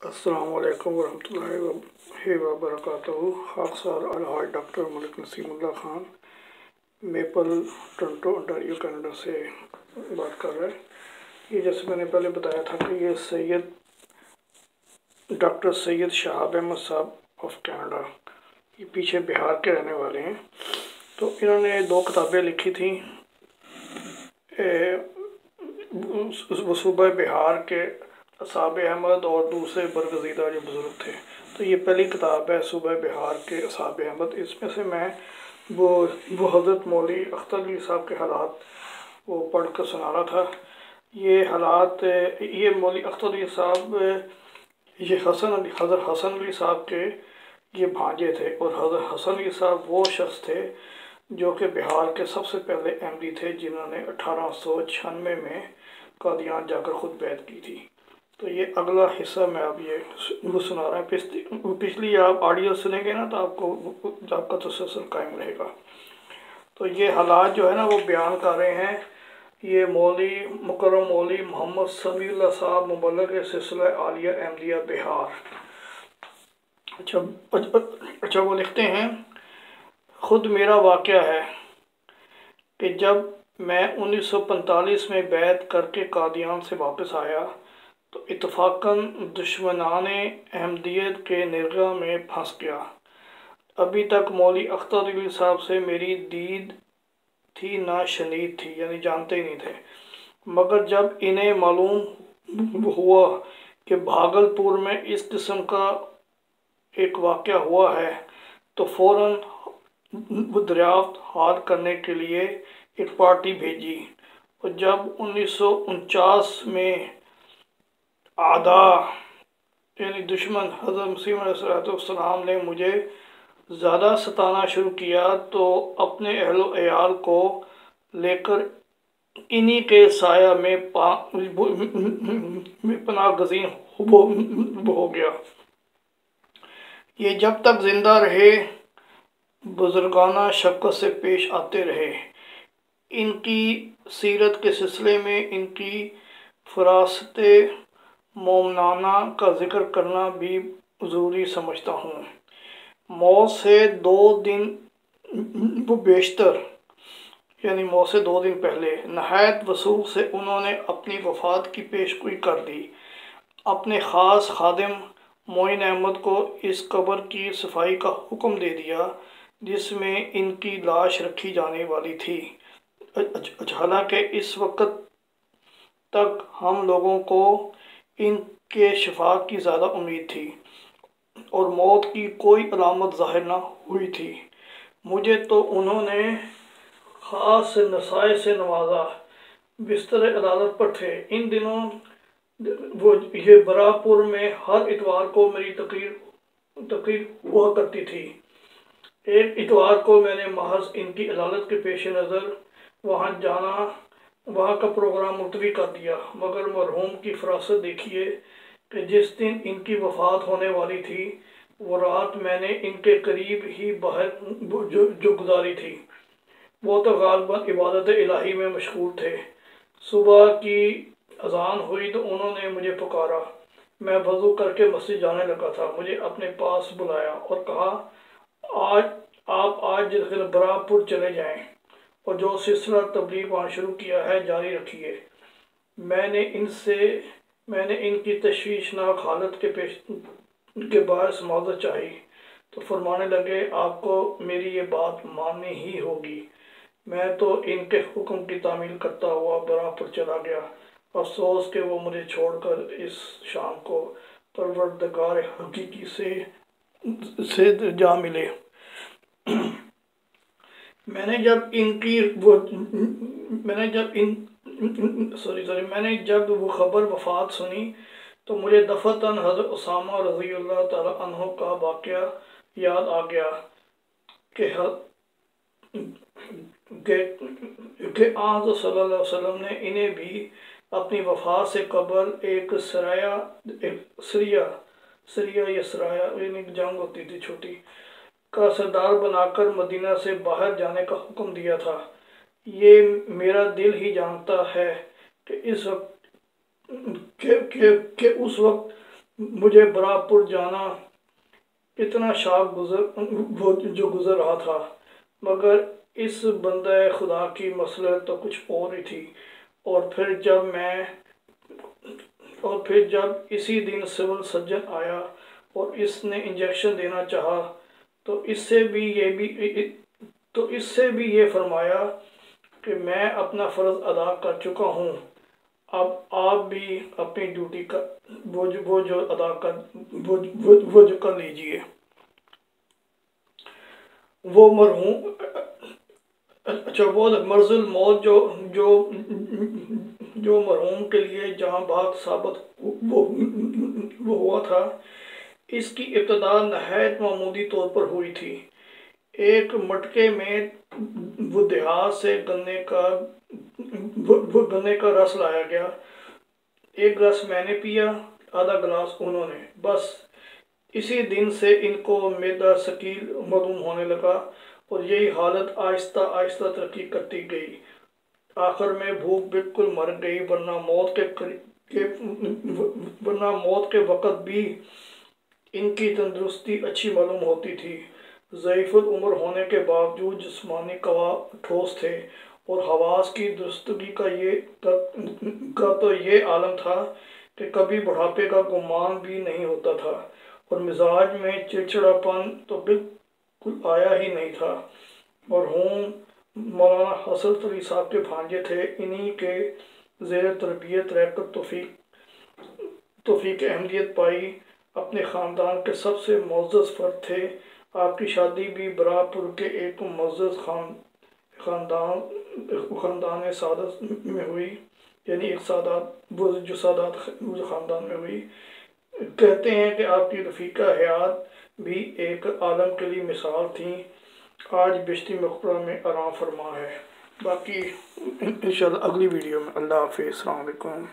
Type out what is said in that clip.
السلام علیکم ورحمۃ اللہ وبرکاتہ۔ خاکسار الحاج ڈاکٹر ملک نسیم اللہ Khan, maple Toronto Ontario Canada سے بات کر رہے ہیں۔ یہ جیسے میں نے پہلے بتایا تھا کہ یہ ڈاکٹر سید شہاب احمد صاحب آف کینیڈا، یہ پیچھے بہار کے رہنے والے ہیں۔ تو انہوں نے 2 کتابیں لکھی تھیں، وہ صوبہ بہار کے اصحاب احمد اور دوسرے برگزیدہ جو بزرگ تھے۔ تو یہ پہلی کتاب ہے صوبہ بہار کے اصحاب احمد۔ اس میں سے میں وہ حضرت مولوی اختر علی صاحب کے حالات وہ پڑھ کر سنا رہا تھا۔ یہ حالات، یہ مولوی اختر علی صاحب یہ حضرت حسن علی صاحب کے یہ بھانجے تھے، اور حضرت حسن علی صاحب وہ شخص تھے جو کہ بہار کے سب سے پہلے ایم ڈی تھے، جنہوں نے 1896 میں قادیان جا کر خود بیعت کی تھی۔ تو یہ اگلا حصہ میں اب وہ سنا رہا ہوں۔ پچھلی آپ آڈیو سنیں گے نا تو آپ کا تسلسل قائم رہے گا۔ تو یہ حالات جو ہے نا وہ بیان کر رہے ہیں یہ مکرم مولوی محمد سمیع اللہ صاحب، مبلغ سلسلہ عالیہ احمدیہ بہار۔ اچھا وہ لکھتے ہیں، خود میرا واقعہ ہے کہ جب میں 1945 میں بیعت کر کے قادیان سے واپس آیا تو اتفاقاً دشمنان احمدیت کے نرغہ میں پھنس گیا۔ ابھی تک مولوی اختر علی صاحب سے میری دید تھی نہ شنید تھی، یعنی جانتے ہی نہیں تھے، مگر جب انہیں معلوم ہوا کہ بھاگلپور میں اس قسم کا ایک واقعہ ہوا ہے تو فوراً وہ دریافت حال کرنے کے لیے ایک پارٹی بھیجی، اور جب 1949 میں اعداء یعنی دشمن حضرت مسیح علیہ السلام نے مجھے زیادہ ستانا شروع کیا تو اپنے اہل و عیال کو لے کر انہی کے سایہ میں پناہ گزین ہو گیا۔ یہ جب تک زندہ رہے بزرگانہ شفقت سے پیش آتے رہے۔ ان کی سیرت کے سلسلے میں ان کی فراست مومنانہ کا ذکر کرنا بھی ضروری سمجھتا ہوں۔ موت سے 2 دن بیشتر، یعنی موت سے 2 دن پہلے نہایت وثوق سے انہوں نے اپنی وفات کی پیشگوئی کر دی۔ اپنے خاص خادم معین احمد کو اس قبر کی صفائی کا حکم دے دیا جس میں ان کی لاش رکھی جانے والی تھی۔ حالانکہ اس وقت تک ہم لوگوں کو ان کے شفا کی زیادہ امید تھی اور موت کی کوئی علامت ظاہر نہ ہوئی تھی۔ مجھے تو انہوں نے خاص نصائح سے نوازا، بستر عدالت پر تھے۔ ان دنوں یہ براپور میں ہر اتوار کو میری تقریر ہوا کرتی تھی۔ ایک اتوار کو میں نے محض ان کی عدالت کے پیش نظر وہاں کا پروگرام ملتوی کر دیا، مگر مرحوم کی فراست دیکھیے کہ جس دن ان کی وفات ہونے والی تھی وہ رات میں نے ان کے قریب ہی باہر جو گزاری تھی۔ وہ تو غالباً عبادت الہی میں مشغول تھے۔ صبح کی اذان ہوئی تو انہوں نے مجھے پکارا۔ میں وضو کر کے مسجد جانے لگا تھا۔ مجھے اپنے پاس بلایا اور کہا، آپ آج براپور چلے جائیں اور جو سلسلہ تبلیغ وہاں شروع کیا ہے جاری رکھیے۔ میں نے ان کی تشویشناک حالت کے باعث معذرت چاہی تو فرمانے لگے، آپ کو میری یہ بات ماننی ہی ہوگی۔ میں تو ان کے حکم کی تعمیل کرتا ہوا براپور چلا گیا۔ افسوس کہ وہ مجھے چھوڑ کر اس شام کو پروردگار حقیقی سے جا ملے۔ میں نے جب وہ خبر وفات سنی تو مجھے دفعتاً حضرت اسامہ رضی اللہ تعالیٰ عنہ کا واقعہ یاد آ گیا کہ آن صلی اللہ علیہ وسلم نے انہیں بھی اپنی وفات سے قبل ایک سریہ یعنی جنگ ہوتی تھی چھوٹی کا سردار بنا کر مدینہ سے باہر جانے کا حکم دیا تھا۔ یہ میرا دل ہی جانتا ہے کہ اس وقت مجھے براپور جانا اتنا شاق گزر رہا تھا، مگر اس بندہ خدا کی مصلحت تو کچھ اور ہی تھی۔ اور پھر جب اسی دن سول سرجن آیا اور اس نے انجیکشن دینا چاہا تو اس سے بھی یہ فرمایا کہ میں اپنا فرض ادا کر چکا ہوں، اب آپ بھی اپنی ڈیوٹی کا وہ جو کر لیجئے۔ وہ مرحوم مرض الموت جو مرحوم کے لیے جہاں بحق ثابت وہ ہوا تھا، اس کی ابتدا نہایت معمولی طور پر ہوئی تھی۔ ایک مٹکے میں وہ دیہات سے گنے کا رس لایا گیا، ایک گلاس میں نے پیا، آدھا گلاس انہوں نے، بس اسی دن سے ان کو معدہ ثقیل معلوم ہونے لگا اور یہی حالت آہستہ آہستہ ترقی کرتی گئی۔ آخر میں بھوک بالکل مر گئی، ورنہ موت کے وقت بھی ان کی تندرستی اچھی معلوم ہوتی تھی۔ ضعیف العمر ہونے کے باوجود جسمانی قوا ٹھوس تھے اور حواس کی درستگی کا تو یہ عالم تھا کہ کبھی بڑھاپے کا گمان بھی نہیں ہوتا تھا، اور مزاج میں چڑچڑاپن تو بالکل آیا ہی نہیں تھا۔ مرحوم مولانا حسرت علی صاحب کے بھانجے تھے، انہی کے زیر تربیت رہ کر توفیق احمدیت پائی، اپنے خاندان کے سب سے معزز فرد تھے۔ آپ کی شادی بھی براپور کے ایک معزز خاندان سعادت میں ہوئی، یعنی ایک سادات خاندان میں ہوئی۔ کہتے ہیں کہ آپ کی رفیقہ حیات بھی ایک عالم کے لیے مثال تھیں۔ آج بہشتی مقبرہ میں آرام فرما ہے۔ باقی انشاءاللہ اگلی ویڈیو میں۔ اللہ حافظ، السلام علیکم۔